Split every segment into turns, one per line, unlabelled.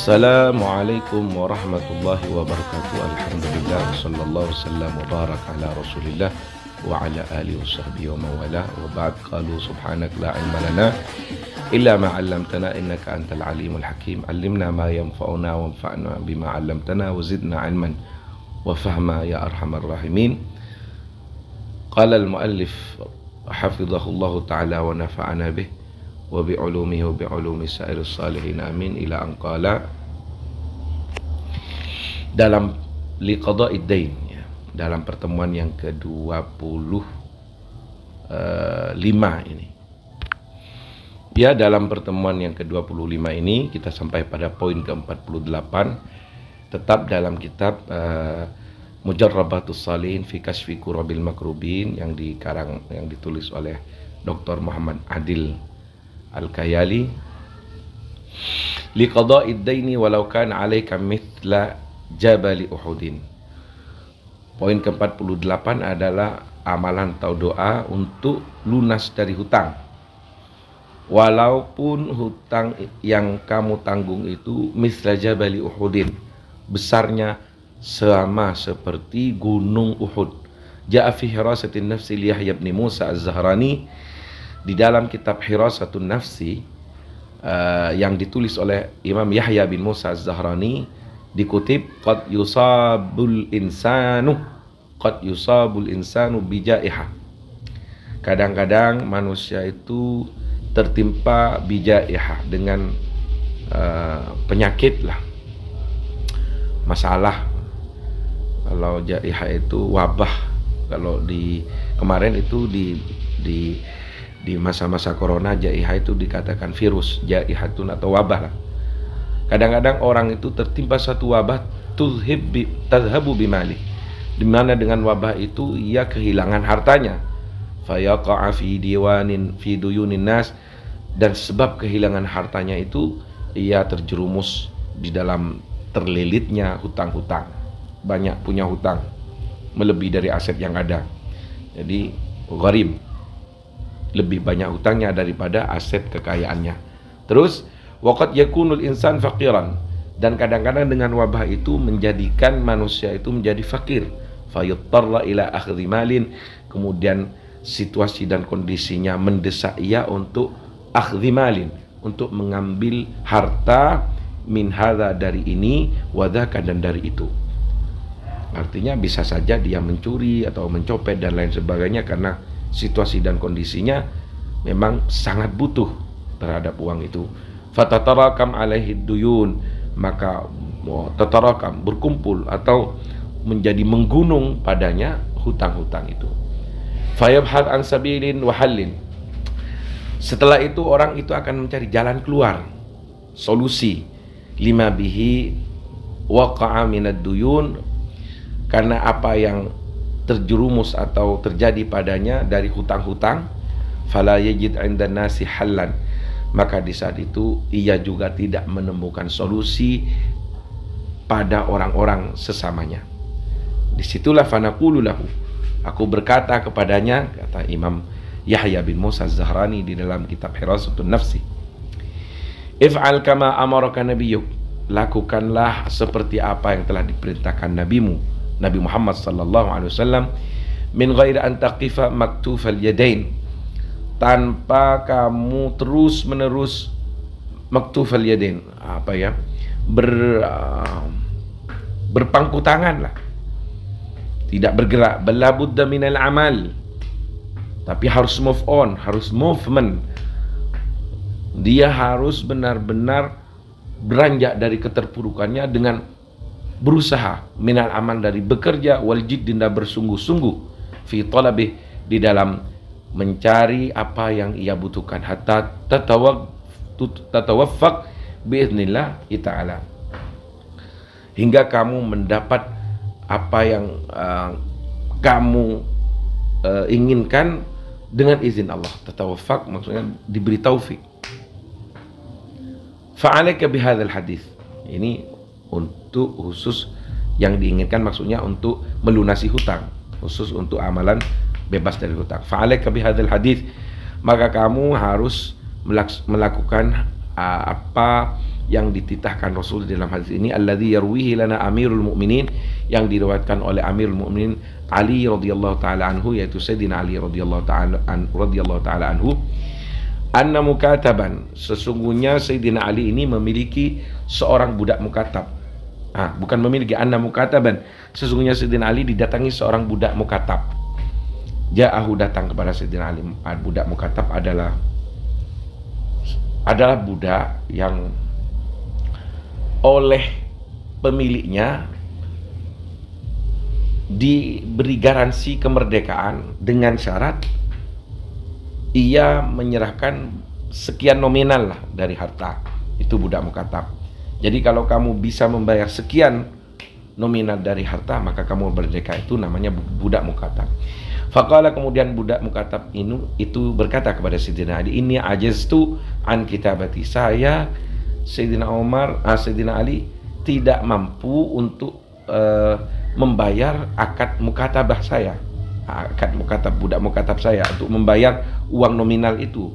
Assalamualaikum warahmatullahi wabarakatuh. Alhamdulillah, sallallahu wasallam wa barak ala Rasulillah wa ala alihi wa sahbihi wa mawala. Wa ba'd, qalu subhanak la ilma lana illa ma 'allamtana innaka antal alimul hakim. 'Allimna ma yanfa'una wanfa'na bima 'allamtana wa zidna 'ilman wa fahma ya arhamar rahimin. Qala al-muallif hafizahullahu ta'ala wa nafa'ana bih wa bi'ulumihi wa bi'ulumi sa'iris salihin amin ila anqala. Dalam liqada'id dain, ya, dalam pertemuan yang ke-25 ini, ya, dalam pertemuan yang ke-25 ini kita sampai pada poin ke-48, tetap dalam kitab Mujarrabatus Salihin fi Kashfi Kurabil Makrubin yang ditulis oleh Dr. Muhammad Adil Al-Kayali. Liqada'id daini walau kana 'alaika mithla jabali Uhudin. Poin ke-48 adalah amalan atau doa untuk lunas dari hutang. Walaupun hutang yang kamu tanggung itu mithla jabali Uhudin, besarnya sama seperti gunung Uhud. Ja'a fi hirasatin nafsi li Yahya bin Musa Az-Zahrani, di dalam kitab Hirasatun Nafsi yang ditulis oleh Imam Yahya bin Musa Az-Zahrani, dikutip qad yusabul insanu bijaiha. Kadang-kadang manusia itu tertimpa bijaiha dengan penyakit lah, masalah. Kalau jaiha itu wabah. Kalau kemarin itu di masa-masa corona, jaiha itu dikatakan virus, jaihatun atau wabah lah. Kadang-kadang orang itu tertimpa satu wabah, tadhhabu bimali, di mana dengan wabah itu ia kehilangan hartanya. Fayaqa'a fi duyunin nas, dan sebab kehilangan hartanya itu ia terjerumus di dalam terlilitnya hutang-hutang. Banyak punya hutang, melebihi dari aset yang ada. Jadi gharim, lebih banyak hutangnya daripada aset kekayaannya. Terus waqad yakunul insan faqiran, dan kadang-kadang dengan wabah itu menjadikan manusia itu menjadi fakir. Fayuttarra ila akhdhi malin, kemudian situasi dan kondisinya mendesak ia untuk akhdhi malin, untuk mengambil harta, min hadza, dari ini, wadhaka, dan dari itu. Artinya bisa saja dia mencuri atau mencopet dan lain sebagainya karena situasi dan kondisinya memang sangat butuh terhadap uang itu. Fatatarakam alaihi duyun, maka tatarakam, berkumpul atau menjadi menggunung padanya hutang-hutang itu. Fayabhad an sabilin wa halin, setelah itu orang itu akan mencari jalan keluar, solusi. Lima bihi waqa'a minad duyun, karena apa yang terjerumus atau terjadi padanya dari hutang-hutang. Fala yajid 'indan nasi hallan, maka di saat itu ia juga tidak menemukan solusi pada orang-orang sesamanya. Disitulah fanaqulu lahu, aku berkata kepadanya, kata Imam Yahya bin Musa Az-Zahrani di dalam kitab Hirasatun Nafsi, if'al kama amaraka nabiyyuk, lakukanlah seperti apa yang telah diperintahkan nabimu Nabi Muhammad sallallahu alaihi wasallam, min ghairi an taqifa maktufal yadain, tanpa kamu terus-menerus maktufal yadain, apa ya, berpangku tangan lah, tidak bergerak. Bala budda minal amal, tapi harus move on, harus movement. Dia harus benar-benar beranjak dari keterpurukannya dengan berusaha, minal amal, dari bekerja, wal jiddin, dan bersungguh-sungguh, fi talabih, di dalam mencari apa yang ia butuhkan, hatta tatawaffaq biiznillah ta'ala, hingga kamu mendapat apa yang kamu inginkan dengan izin Allah. Tatawaffaq maksudnya diberi taufik. Fa'alaika bihadzal hadis, ini untuk khusus yang diinginkan, maksudnya untuk melunasi hutang, khusus untuk amalan bebas dari hutang. Fa'alaika bihadzal hadis, maka kamu harus melakukan apa yang dititahkan Rasul dalam hadis ini, alladzi yarwihi lana Amirul Mukminin, yang diriwayatkan oleh Amirul Mukminin Ali radhiyallahu taala anhu, yaitu Sayyidina Ali radhiyallahu taala anhu, anna mukataban, sesungguhnya Sayyidina Ali ini memiliki seorang budak mukatab. Bukan memiliki, anna mukataban, sesungguhnya Sayyidina Ali didatangi seorang budak mukatab. Ja'ahu, datang kepada Sayyidina Ali. Budak mukatab adalah budak yang oleh pemiliknya diberi garansi kemerdekaan dengan syarat ia menyerahkan sekian nominal lah dari harta. Itu budak mukatab. Jadi kalau kamu bisa membayar sekian nominal dari harta, maka kamu merdeka. Itu namanya budak mukatab. Faqala, kemudian budak mukatab itu berkata kepada Sayyidina Ali, ini ajaztu an kitabati, saya Sayyidina Ali tidak mampu untuk membayar akad mukatabah saya, akad mukatab, budak mukatab saya, untuk membayar uang nominal itu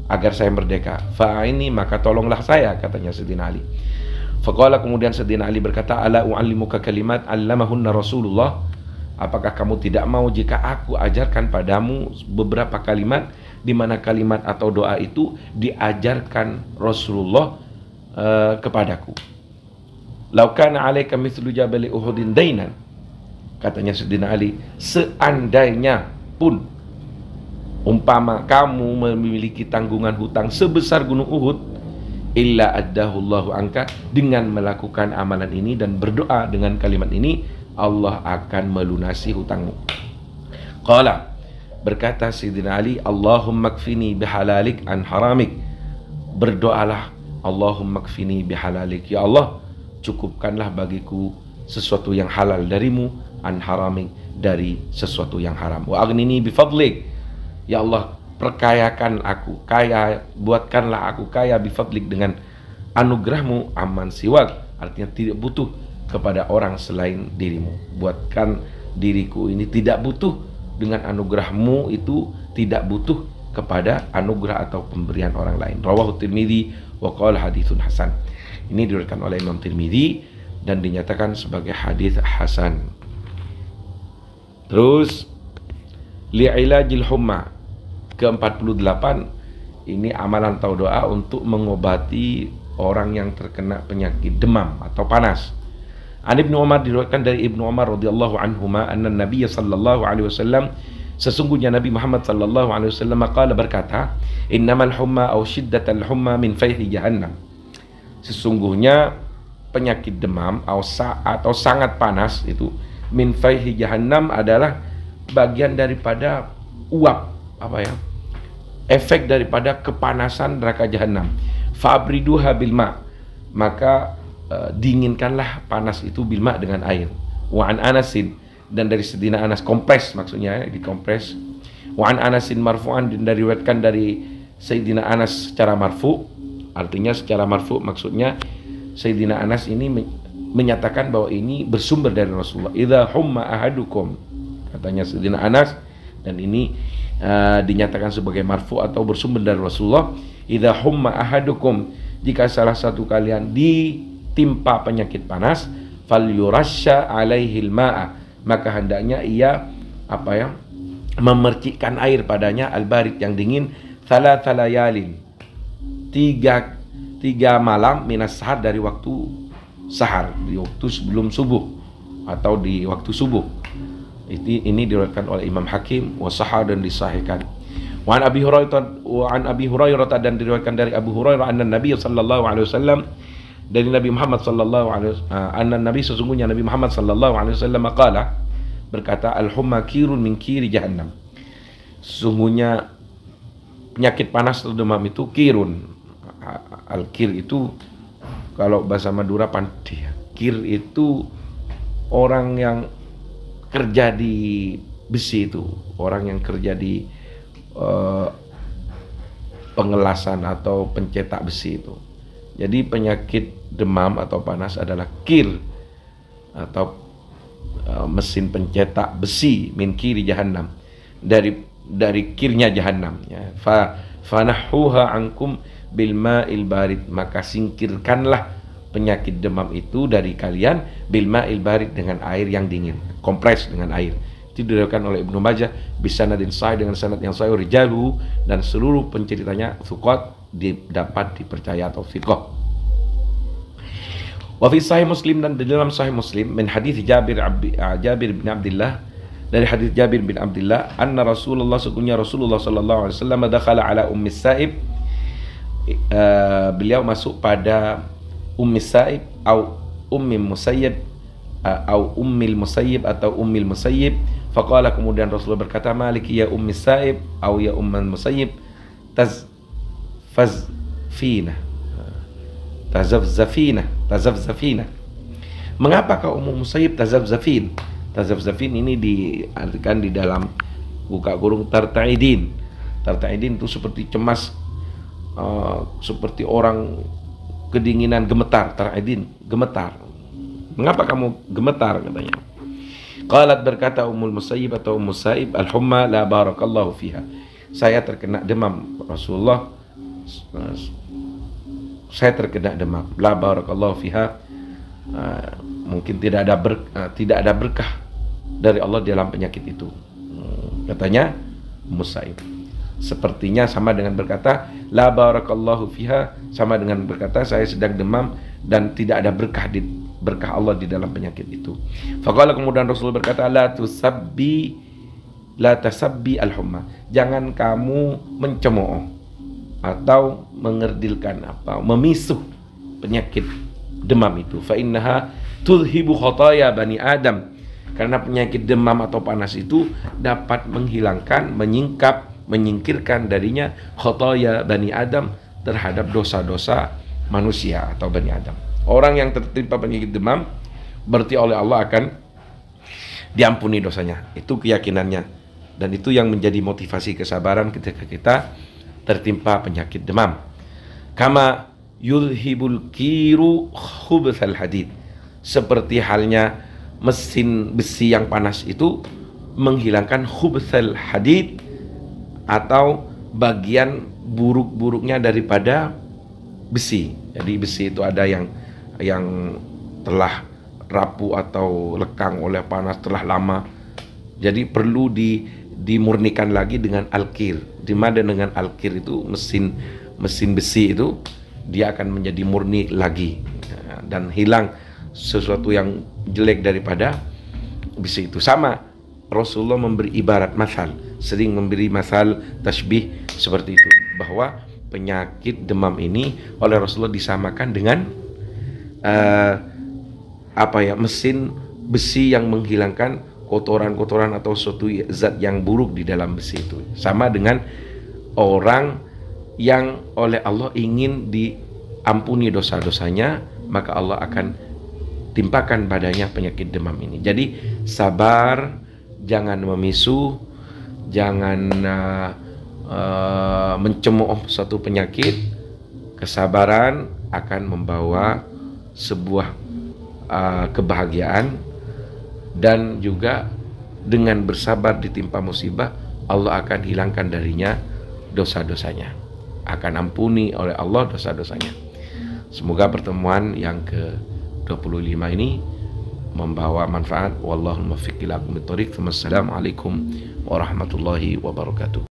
agar saya merdeka. Fa ini, maka tolonglah saya, katanya Sayyidina Ali. Faqala, kemudian Sayyidina Ali berkata, ala u'allimuka kalimat allamahunna Rasulullah, apakah kamu tidak mau jika aku ajarkan padamu beberapa kalimat, di mana kalimat atau doa itu diajarkan Rasulullah kepadaku. Lau kana 'alaika mithlu jabali Uhudin dainan, katanya Sayyidina Ali, seandainya pun umpama kamu memiliki tanggungan hutang sebesar gunung Uhud, illa addahullahu anka, dengan melakukan amalan ini dan berdoa dengan kalimat ini, Allah akan melunasi hutangmu. Qala, berkata Sayyidina Ali, Allahumma kfini bihalalik an haramik, berdoalah, Allahumma kfini bihalalik, ya Allah, cukupkanlah bagiku sesuatu yang halal darimu, an haramik, dari sesuatu yang haram. Wa aghnini bifadlik, ya Allah, perkayakan aku, buatkanlah aku kaya, bifadlik, dengan anugerahmu, aman siwak, artinya tidak butuh kepada orang selain dirimu. Buatkan diriku ini tidak butuh dengan anugerahmu, itu tidak butuh kepada anugerah atau pemberian orang lain. Rawahu Tirmidzi wa qala haditsun hasan. Ini diriwayatkan oleh Imam Tirmidzi dan dinyatakan sebagai hadis hasan. Terus li'ilajil humma, ke-48, ini amalan atau doa untuk mengobati orang yang terkena penyakit demam atau panas. An Ibnu Umar, diriwayatkan dari Ibnu Umar radhiyallahu anhuma, anna Nabiy sallallahu alaihi wasallam, sesungguhnya Nabi Muhammad sallallahu alaihi wasallam qala, berkata, innamal humma aw shiddatal humma min fayhi jahannam, sesungguhnya penyakit demam atau sangat panas itu, min fayhi jahannam, adalah bagian daripada uap, efek daripada kepanasan neraka jahanam. Fabriduha bilma, maka dinginkanlah panas itu bilma, dengan air. Wa an Anasin, dan dari Sayyidina Anas, kompres maksudnya, dikompres. Wa an Anasin marfu'an, dan diriwayatkan dari Sayyidina Anas secara marfu, artinya secara marfu maksudnya Sayyidina Anas ini menyatakan bahwa ini bersumber dari Rasulullah. Idza humma ahadukum, katanya Sayyidina Anas, dan ini dinyatakan sebagai marfu atau bersumber dari Rasulullah. Idza humma ahadukum, jika salah satu kalian ditimpa penyakit panas, falyurasya alaihil ma'a, maka hendaknya ia memercikkan air padanya, al-barid, yang dingin, thalatha layalin, tiga malam, minas sahar, dari waktu sahar, di waktu sebelum subuh atau di waktu subuh. Ini diriwayatkan oleh Imam Hakim wa sahah, dan disahihkan. Wa an Abi Hurairah, dan diriwayatkan dari Abu Hurairah, anna Nabi sallallahu alaihi wasallam, dari Nabi Muhammad sallallahu alaihi wasallam, anna Nabi, sesungguhnya Nabi Muhammad sallallahu alaihi wasallam qala, berkata, al-humma kirun min kiri jahannam, sesungguhnya penyakit panas atau demam itu kirun. Al-kir itu kalau bahasa Madura pandai. Kir itu orang yang kerja di besi, itu orang yang kerja di pengelasan atau pencetak besi itu. Jadi penyakit demam atau panas adalah kir atau mesin pencetak besi, min kiri jahannam, dari kirnya jahannam, ya. Fanahuha ankum, bil ma'il barid, maka singkirkanlah penyakit demam itu dari kalian bil ma'il barid, dengan air yang dingin, kompres dengan air. Itu diriwayatkan oleh Ibnu Majah bisanadin sahih, dengan sanad yang sahih, rijaluhu, dan seluruh penceritanya thiqat, dapat dipercaya atau thiqah. Wa fi sahih Muslim, dan di dalam sahih Muslim, min hadis Jabir bin Abdullah, dari hadis Jabir bin Abdullah, anna Rasulullah, sesungguhnya Rasulullah sallallahu alaihi wasallam dakhala ala Ummi Sa'ib, beliau masuk pada Ummi Sa'ib atau Ummi Musayyib atau Ummil Musayyib atau Ummil Musayyib. Faqala, kemudian Rasulullah berkata, maliki ya Ummi Sa'ib atau ya Ummil Musayyib, tazafzafina. Mengapa kau Ummu Musayyib tazafzafin? Tazafzafin ini diartikan di dalam buka kurung tarta'idin. Tarta'idin itu seperti cemas, seperti orang kedinginan, gemetar. Tarta'idin, gemetar. Mengapa kamu gemetar, katanya. Qalat, berkata Ummul Musayyib atau Ummu Sa'ib, al-humma la barakallahu fiha. Saya terkena demam, Rasulullah. Saya terkena demam, la barakallahu fiha. Mungkin tidak ada berkah dari Allah dalam penyakit itu, katanya Ummu Sa'ib. Sepertinya sama dengan berkata la barakallahu fiha, sama dengan berkata saya sedang demam dan tidak ada berkah Allah di dalam penyakit itu. Faqala, kemudian Rasul berkata, la tasabbi al-humma, jangan kamu mencemooh atau mengerdilkan, memisuh penyakit demam itu. Fa innaha tulhibu khotaya bani Adam, karena penyakit demam atau panas itu dapat menghilangkan, menyingkirkan darinya khotaya bani Adam, terhadap dosa-dosa manusia atau bani Adam. Orang yang tertimpa penyakit demam berarti oleh Allah akan diampuni dosanya. Itu keyakinannya, dan itu yang menjadi motivasi kesabaran ketika kita tertimpa penyakit demam. Kama yulhibul kiru khubthal hadid, seperti halnya mesin besi yang panas itu menghilangkan khubthal hadid, atau bagian buruk-buruknya daripada besi. Jadi besi itu ada yang telah rapuh atau lekang oleh panas telah lama, jadi perlu dimurnikan lagi dengan alkir. Di mana dengan alkir itu mesin besi itu dia akan menjadi murni lagi, dan hilang sesuatu yang jelek daripada besi itu. Sama Rasulullah memberi ibarat masal, sering memberi masal tasbih seperti itu, bahwa penyakit demam ini oleh Rasulullah disamakan dengan mesin besi yang menghilangkan kotoran-kotoran atau suatu zat yang buruk di dalam besi itu. Sama dengan orang yang oleh Allah ingin diampuni dosa-dosanya, maka Allah akan timpakan padanya penyakit demam ini. Jadi sabar, jangan memisuh, jangan mencemooh suatu penyakit. Kesabaran akan membawa sebuah kebahagiaan, dan juga dengan bersabar ditimpa musibah, Allah akan hilangkan darinya dosa-dosanya, akan ampuni oleh Allah dosa-dosanya. Semoga pertemuan yang ke-25 ini membawa manfaat. Wallahul muwaffiq ila aqwamit thoriq. Wassalamualaikum warahmatullahi wabarakatuh.